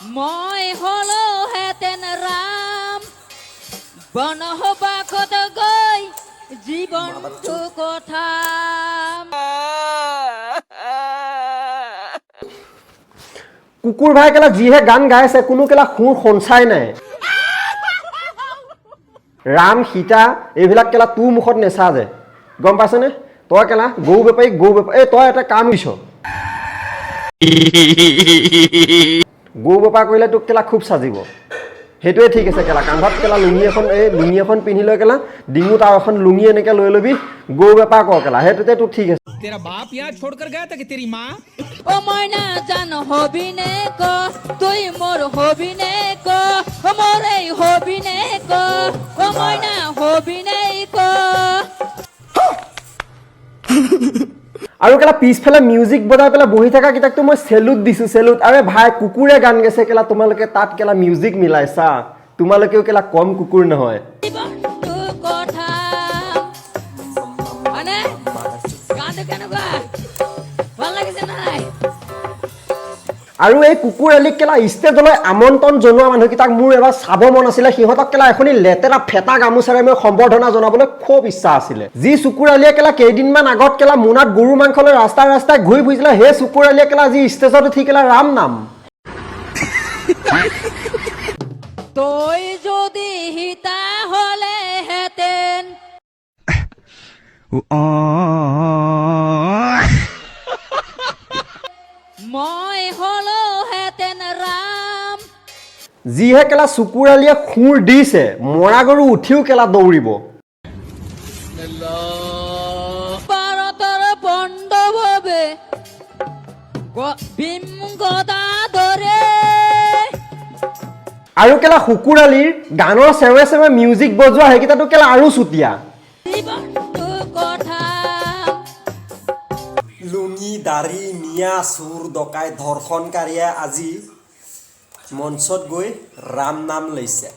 মই হলো হেতেন ৰাম বনবাসত গৈ জীবনটো কথা কুকুৰ ভাই কেলা যিহে গান গাইছে কোনো কেলা সুৰ সঞ্চাই নাই ৰাম সীতা এইবিলাক কেলা তোৰ মুখত নেচাজে গম পাইছনে তই কেলা গৰু বেপাৰী এই তই এটা কাম দিছ গৰু বেপাৰ কৰিলে তোক কেলা খুব সাজিব সেইটোৱে ঠিক আছে কেলা কান্ধত কেলা লুঙি এখন পিন্ধি লৈ কেলা ডিঙুত আৰু এখন লুঙি এনেকে লৈ লবি গৰু বেপাৰ কৰ কেলা সেইটোতে তোক ঠিক আছে तेरा बाप यहाँ छोड़कर गया था कि तेरी माँ ও মইনা জান হবি নে ক তুই মোর হবি নে ক ও মোর এই হবি নে ক ও মইনা হবি নে ক আৰু কেলা পিছফালে মিউজিক বজাই পেলাই বহি থকা কিতাকটো মই সেলুট দিছো সেলুট আৰে ভাই কুকুৰে গান গেছে কেলা তোমালোকে তাত কেলা মিউজিক মিলাইছা তোমালোকেও কেলা কম কুকুৰ নহয় জীবনটো কথা মানে গানটো কেনেকুৱা ভাল লাগিছে নাই আৰু এই কুকুৰ এলিক কেলা ষ্টেজলৈ আমন্ত্ৰণ জনোৱা মানুহকেইটাক মোৰ এবাৰ চাব মন আছিলে সিহঁতক কেলা এখনি লেতেৰা ফেটা গামোচাৰে মই সম্বৰ্ধনা জনাবলৈ খুব ইচ্ছা আছিলে যি কুকুৰ এলিয়ে কেলা কেইদিনমান আগত কেলা মোনাত গৰু মাংস লৈ ৰাস্তাই ঘূৰি ফুৰিছিলে সেই কুকুৰ এলিয়ে কেলা যি ষ্টেজত উঠি কেলা ৰাম নাম তই যদি হিতা হলে হেতেন মই হলো হেতেন ৰাম যিহে কেলা কুকুৰ এলিয়ে খুৰ দিছে মৰা গৰু উঠিও কেলা দৌৰিব ভাৰতৰ বন্ধভাবে ভীম গদা ধৰে আৰু কেলা কুকুৰ এলিৰ গানৰ চেৱে চেৱে মিউজিক বজোৱা সেইকেইটাতো কেলা আৰু চুতীয়া জীবনটো কথা লুঙি দাড়ি মিয়া চুৰ ডকাই ধৰ্ষণকাৰীয়ে আজি মঞ্চত গৈ ৰাম নাম লৈছে